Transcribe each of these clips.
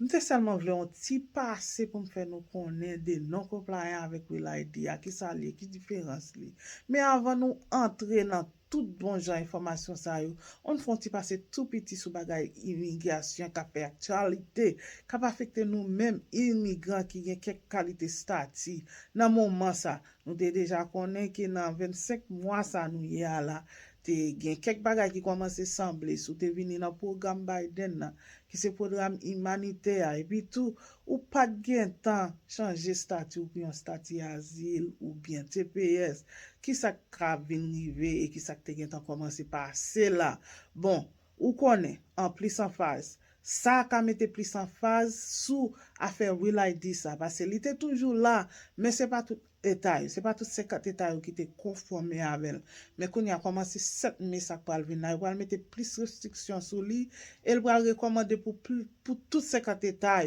M'te seulement vle un petit passé pour me faire nous connaître des non compliants avec Will ID, à qui ça li, qui différence li. Mais avant nous entrer dans tout bon genre information ça yo, on font petit passer tout petit sous bagay immigration qui fait actualité, qui affecter nous même immigrants qui ont quelques qualité statut. Dans moment ça, nous déjà connaît que dans 25 mois ça nous y a là, te gen quelques bagay qui commence à sembler sous te vini dans programme Biden là qui se programme humanitaire et puis tout ou pas gen temps changer statut ou bien statut asile ou bien TPS qui ça ka vin rive et qui ça te gen temps commencer passer là bon ou connaît en plus en phase ça ka mette plus en phase sous affaire Will ID ça parce que il était toujours là mais c'est pas tout état c'est pas tout 50 états qui étaient conformés avec mais quand il a commencé 7 mai ça pour venir il va mettre plus restrictions sur lui elle va recommander pour tous 50 états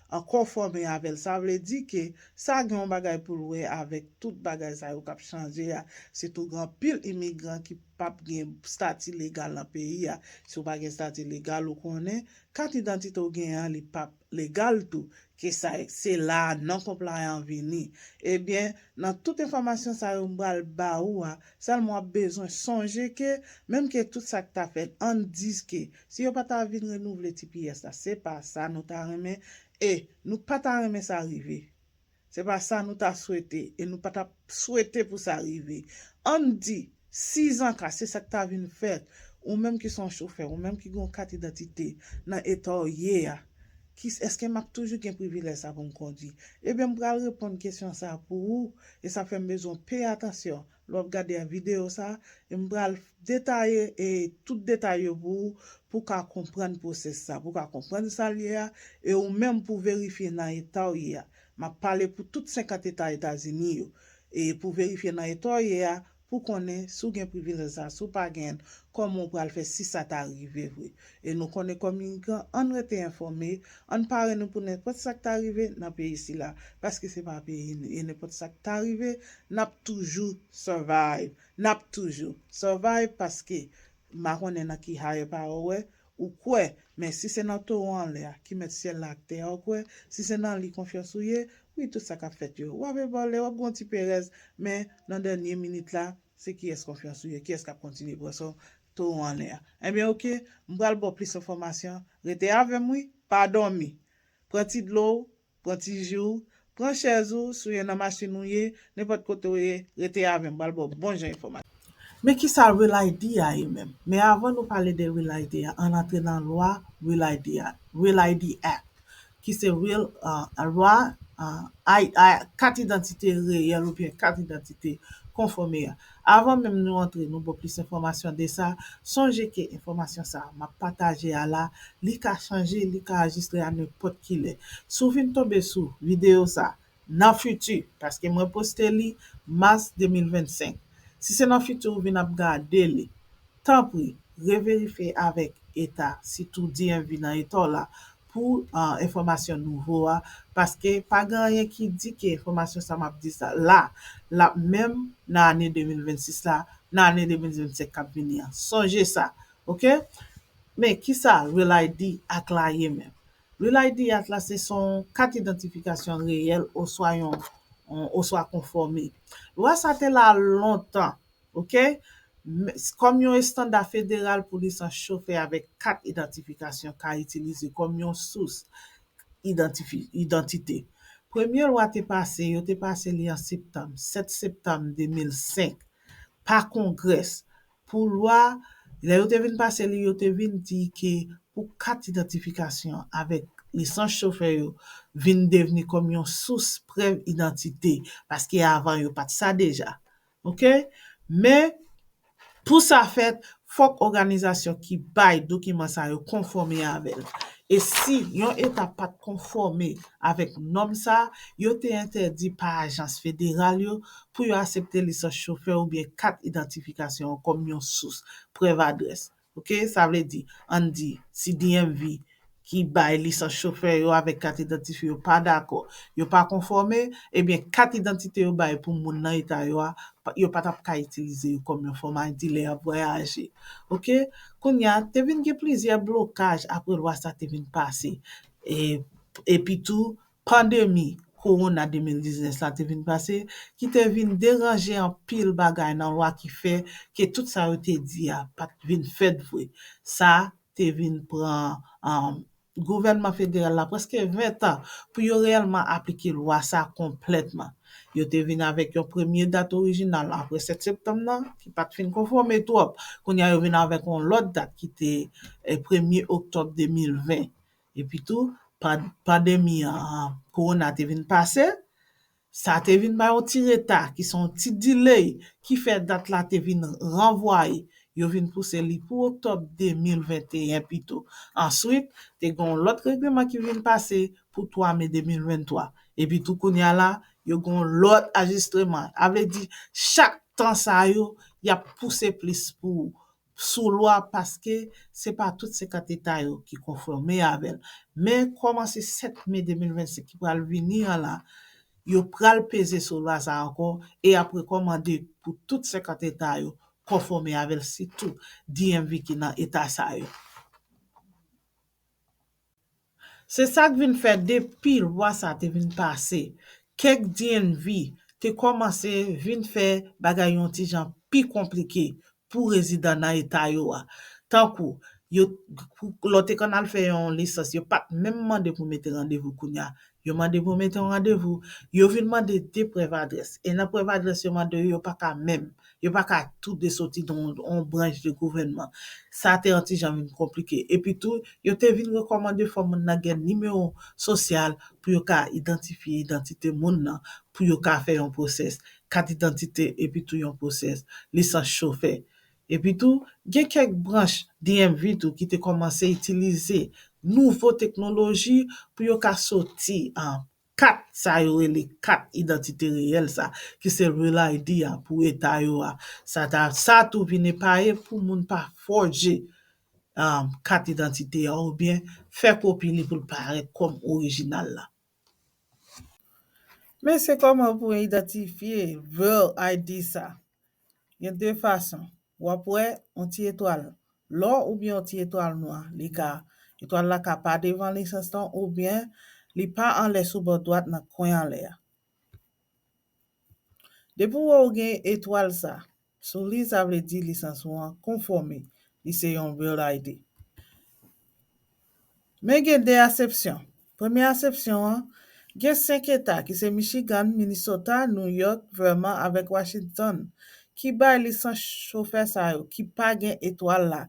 en conformé avec ça veut dire que ça gagne bagay pour louer avec tout bagay ça yo k'ap changer c'est tout grand pile immigrant qui pas gen statut légal dans pays si ou pas gen statut légal ou connaît carte d'identité ou gen li pas légal tout que ça c'est là non compliant vini eh bien dans toute information ça yo m'bral ba ou seulement besoin songer que même que tout ça que t'as fait on dit que si yo pas ta vinn renouveler TPS là c'est pas ça nous t'a remet et nous pas ta remet ça arriver c'est pas ça nous t'a souhaité et nous pas t'a souhaité pour ça arriver on dit 6 ans que c'est ça que t'as vinn faire ou même qui sont chauffeurs ou même qui ont carte d'identité dans état hier qui est-ce que m'a toujours un privilège ça pour me conduire eh bien je vais répondre question ça pour vous et ça fait besoin payer attention lors regarder la vidéo ça et me détailler et tout détailler pour qu'à comprendre process ça pour qu'à comprendre ça lié et ou même pour vérifier dans état hier m'a parlé pour toutes 50 états États-Unis et pour vérifier dans état hier pour connaître sous gen privilège ça sous pas gen comment on peut le faire si ça t'arrive vrai et nous connaît comme immigrant on était informé on parle nous pour n'importe ça qui t'arrive dans pays ici là parce que c'est pas pays et n'importe ça qui t'arrive n'a toujours survive n'a toujours survive parce que marron n'a qui hire pas ouais ou quoi mais si c'est dans torrent là qui met ciel là terre quoi si c'est dans li confiance oui tout ça qu'a fait yo ou avec bon ou bon petit Perez mais dans dernière minute là c'est qui est confiance qui est-ce qui a continué pour ça tout en l'air eh bien OK m'bral bon plus d'informations restez avec moi pas dormi prends ti de l'eau prends ti jour prends chaise ou souye dans machine ou n'importe côté ou restez avec m'bral bon genre information mais qui ça Will ID a même mais avant de parler de Will ID on entre dans la loi Will ID Act qui c'est real loi carte d'identité réelle ou bien carte d'identité conformée. Avant même nous entrer nous pour plus d'informations de ça, songez que information ça m'a partagé à la, li ka changer, li ka enregistrer à n'importe qui l'est. Souvent tomber sous vidéo ça dans futur parce que moi posté li mars 2025. Si c'est dans futur vous venez regarder li, tant pis, revérifier avec État si tout dit un dans État là pour information nouveau parce que pas rien qui dit que information ça m'a dit ça là même dans l'année 2026 là dans l'année 2025 cap venir songez ça OK mais qui ça Real ID ak la même Real ID ak là c'est son carte d'identification réelle au soit conformé loi ça était là longtemps OK comme un standard fédéral pour licence chauffeur avec carte identification qu'a utilisé comme une source identité. Premier loi t'est passé en septembre, 7 septembre 2005 par congrès pour loi là yo te vinn passer li yo te vinn di que pour carte identification avec licence chauffeur yo vinn devenir comme une source preuve identité parce que avant yo pas de ça déjà. OK? Mais pour ça fait, faut organisation qui bail document ça yo conformer avec. Et si yon état pas conformé avec norme ça, yo te interdit par agence fédérale yo pour yo accepter licence chauffeur ou bien carte identification comme yon source preuve adresse. OK, ça veut dire on dit si DMV qui bail licence chauffeur yo avec carte identifiée yo pas d'accord, yo pas conformé, eh bien carte identité yo bail pour moun nan état yo pas tap ka utiliser comme un format dealer voyager. OK? Kounya te vinn gen plusieurs blocages après loi ça te vinn passer. Et Epi tou, pandemi, korona 2019 la te vin pase, ki te vin deranje an pil bagay nan lwa ki fe, ke tout sa yo te di ya, pat vin fed vwe. Sa, te vin pran gouvernement fédéral la preske 20 an pou yo réellement aplike lwa sa kompletman. Yo te vin avèk yon premier date original apre 7 septembre nan, ki pat fin konforme trop. Kon ya yo vin avèk yon lot date ki te 1er octobre 2020. Et puis tout, pandémie corona te vin pase, sa te vin ba yon ti reta, ki son ti delay, ki fe date la te vin renvoye, yo vin pousse li pou octobre 2021 pito. Ensuite, te gon lot règlement ki vin pase pou 3 mai 2023. Et puis tout konya la, yo gon lot ajustreman. Ave di, chak tan sa yo, ya pousse plis pou sou loi paske se pa tout se kat eta yo ki konforme avel. Men koman se 7 mai 2025 ki pral vini la, yo pral peze sou loi sa ankon e apre komande pou tout se kat eta yo konforme avel si tout DMV ki nan eta sa yo. Se sak vin fè depi lwa sa te vin pase, kek DMV te komanse vin fè bagay yon ti jan pi komplike pou rezidant nan eta yo a. Tankou, yo lote kanal fè yon lisans, yo pat mèm mande pou mette randevou kounya. Yo mande pou mette randevou, yo vin mande de preuve adres. E nan preuve adres yo mande yo pa ka mèm. Yo pa ka tout de soti don branche de gouvernement. Sa te an ti jan vin komplike. E pi tout, yo te vin rekomande fò moun nan gen numéro social pou yo ka identifiye identite moun nan, pou yo ka fè yon proses. Kat identite e pi tout yon proses. Lisans chauffeur. E pi tout, gen kek branche DMV tout ki te komanse itilize nouvo teknoloji pou yo ka soti an 4 sa yo ele 4 identite reyel sa ki se Real ID pou eta yo a. Sa tou vine paye pou moun pa forje 4 identite ou bien fè kopi li pou l'pare kom orijinal la. Men se koman pou identifiye Real ID sa? Yon 2 fason. Ou apwe, on ti étoile l'or ou bien on ti étoile noir. Li ka, étoile la ka pa devan lisans tan ou bien li pa an lè sou bord droite nan kwen an lè. Depi ou gen étoile sa, sou li sa vle di lisans ou an konforme li se yon Real ID. Men gen 2 asepsyon. Premye asepsyon an, gen 5 eta ki se Michigan, Minnesota, New York, Vermont avèk Washington ki bay lisans chauffeur sa yo, ki pa gen étoile la,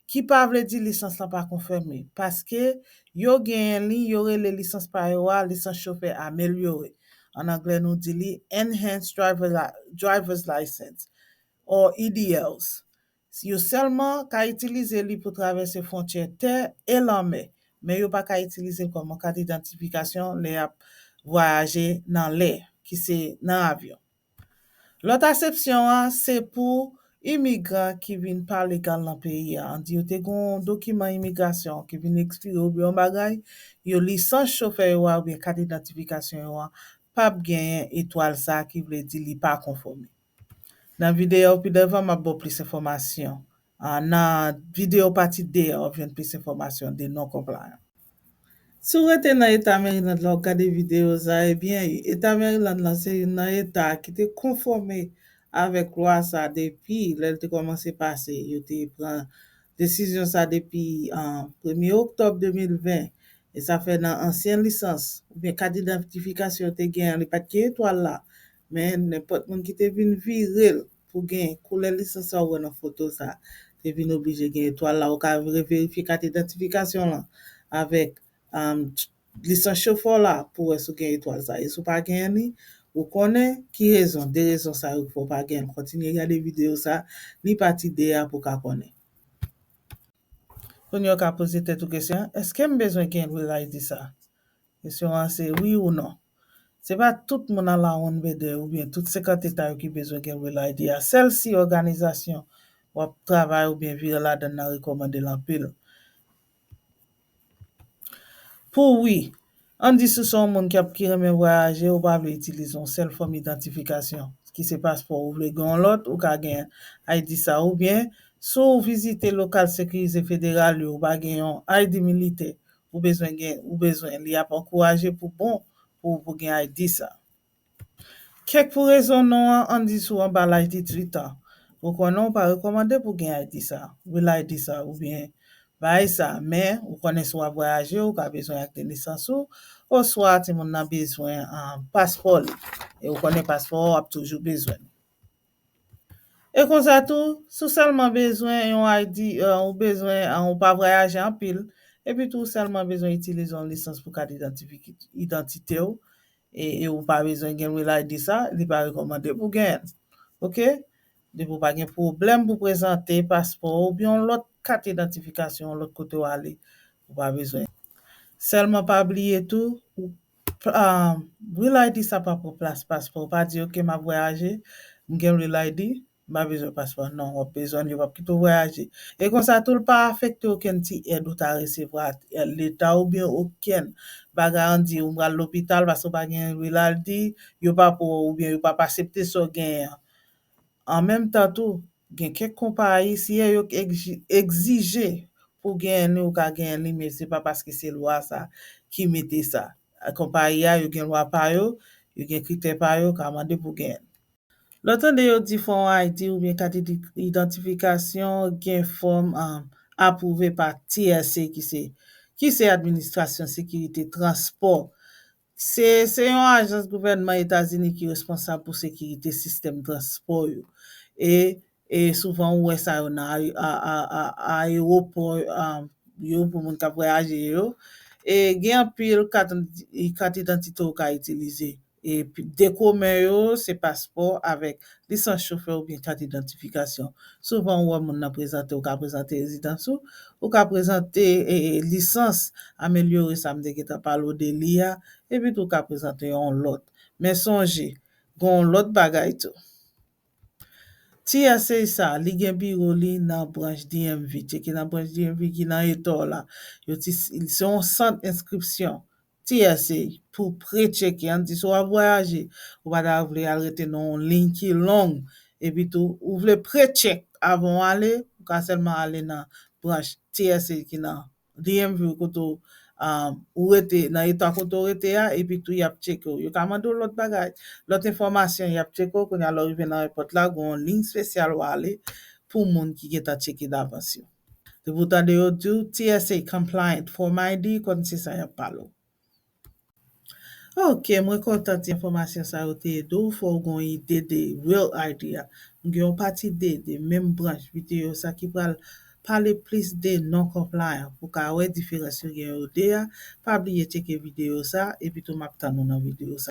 ki pa vle di lisans la pa konfirme, paske yo gen li yore le lisans pa yo a, lisans chauffeur amelyore. En anglais nou di li Enhanced Driver's License, or EDLs. Yo selman ka itilize li pou travesse fontye ter e lanme, men yo pa ka itilize koman kat identifikasyon le ap voyaje nan lè, ki se nan avyon. Lot asepsyon an, se pou imigran ki vin pa legal nan peyi an. An di yo te gon dokiman imigrasyon ki vin ekspire ou bi yon bagay, yo lisans chauffeur yo a ou bi kat identifikasyon yo a, pap genyen étoile sa ki vle di li pa konforme. Nan video pi devan ma bo plis informasyon. Nan video pati de yo vyen plis informasyon de non compliant. Sou rete nan Eta Maryland la ou gade video sa, ebyen, Eta Maryland la se nan Eta ki te konforme avèk lwa sa depi lèl te komanse pase. Yo te pran desisyon sa depi 1er octobre 2020. E sa fè nan ansyen lisans ou bien kat identifikasyon te gen li pat ki étoile la. Men nepot moun ki te vin virel pou gen koule lisans sa ou nan foto sa. Te vin oblije gen étoile la ou ka verifi kat identifikasyon la avèk lisans chauffeur la pou sou gen étoile sa. E sou pa gen ni, ou konen ki rezon, de rezon sa ou pou pa gen. Kontinye gade video sa, ni pati de ya pou ka konen. Kon yo ka pose tèt ou kesyon, eske m bezwen gen Real ID sa? Kesyon an se oui ou non. Se pa tout moun an la on bede ou bien tout 50 eta yo ki bezwen gen Real ID a. Sel si organizasyon wap travay ou bien vire la den nan rekomande l'ampil. Pou oui, an di sou son moun ki reme voyaje ou pa vle itilizon sel form identifikasyon. Ki se passe ou vle gen lot ou ka gen ID sa ou bien sou vizite lokal sekurize federal yo ou pa gen yon ID milite ou besoin li ap encourager pour bon pour gen ID ça. Kek pou rezon non an di sou an ba l'aj 18 ans. Ou konon pa rekomande pou gen ID ça, ou bien bay ça, mais ou konen sou a voyager ou ka besoin ak de naissance ou soit ti moun nan besoin un passeport li. Et ou konen passeport ap toujou besoin. Et kon sa tou, sou seulement besoin yon ID, ou besoin ou pa voyager en pile, et puis tout seulement besoin utiliser une licence pour carte identité ou, et ou pas besoin gen Real ID ça, li pa recommandé pour gen. OK? De pou pa gen problème pour présenter passeport ou bien l'autre carte d'identification l'autre côté ou aller, ou pas besoin. Seulement pas oublier tout, Real ID ça pas pour place passeport, pas dire OK m'a voyager, m'gen Real ID, pas besoin passeport non, on besoin de pas plutôt voyager. Et comme ça tout pas affecter aucun ti aide ou ta recevoir l'état ou bien aucun ba garanti ou à l'hôpital parce que pas gen Real ID, yo pas pour ou bien yo pas accepter so gen. En même temps tout, gen quelques compagnies si yo exige pour gagner ou ka gen li, mais c'est pas parce que c'est loi ça qui mette ça. Compagnie yo gen loi pa yo gen critère pa yo ka mande pour gagner. L'autant de yo di fon ID ou bien carte d'identification gen forme approuvé par TSA qui c'est administration sécurité transport. C'est une agence gouvernement États-Unis qui est responsable pour sécurité système transport yo. Et souvent ouais ça yo nan aéroport yo pour moun ka voyager yo. Et gen pile carte d'identité ou ka utiliser. Et puis décommen yo, c'est passeport avec licence chauffeur ou bien carte d'identification. Souvent ouais moun nan présenter ou ka présenter résidence ou ka présenter licence améliorer ça me dit parler de l'IA et puis tout ka présenter on l'autre. Mais songez, gon l'autre bagay tout. TSA ça, li gen bureau li nan branche DMV, qui nan branche DMV qui nan etor là. C'est un centre inscription. TSA pour pré-checker, on dit so a voyager, ou pas da vle arrêter non ligne qui long et puis tout, ou vle pré-check avant aller, ou ka seulement aller nan branche TSA qui nan DMV koto ou rete nan état koto rete ya et puis tout y a check yo ka mande l'autre bagay l'autre information y a check ko y a arrivé dans aéroport là gon ligne spéciale ou aller pour moun qui get a checker d'avance yo. De pourtant de yo do TSA compliant form ID kon c'est ça y a parlo. Ok, mwen kontant informasyon sa yo te do fò gon ide de Real ID ya. Mwen gen yon pati de même branche video sa ki pral parler plus de non-compliant pour ka wè diferensyon gen yo de ya. Pa oubliye cheke video sa et puis tout map tan nou nan video sa.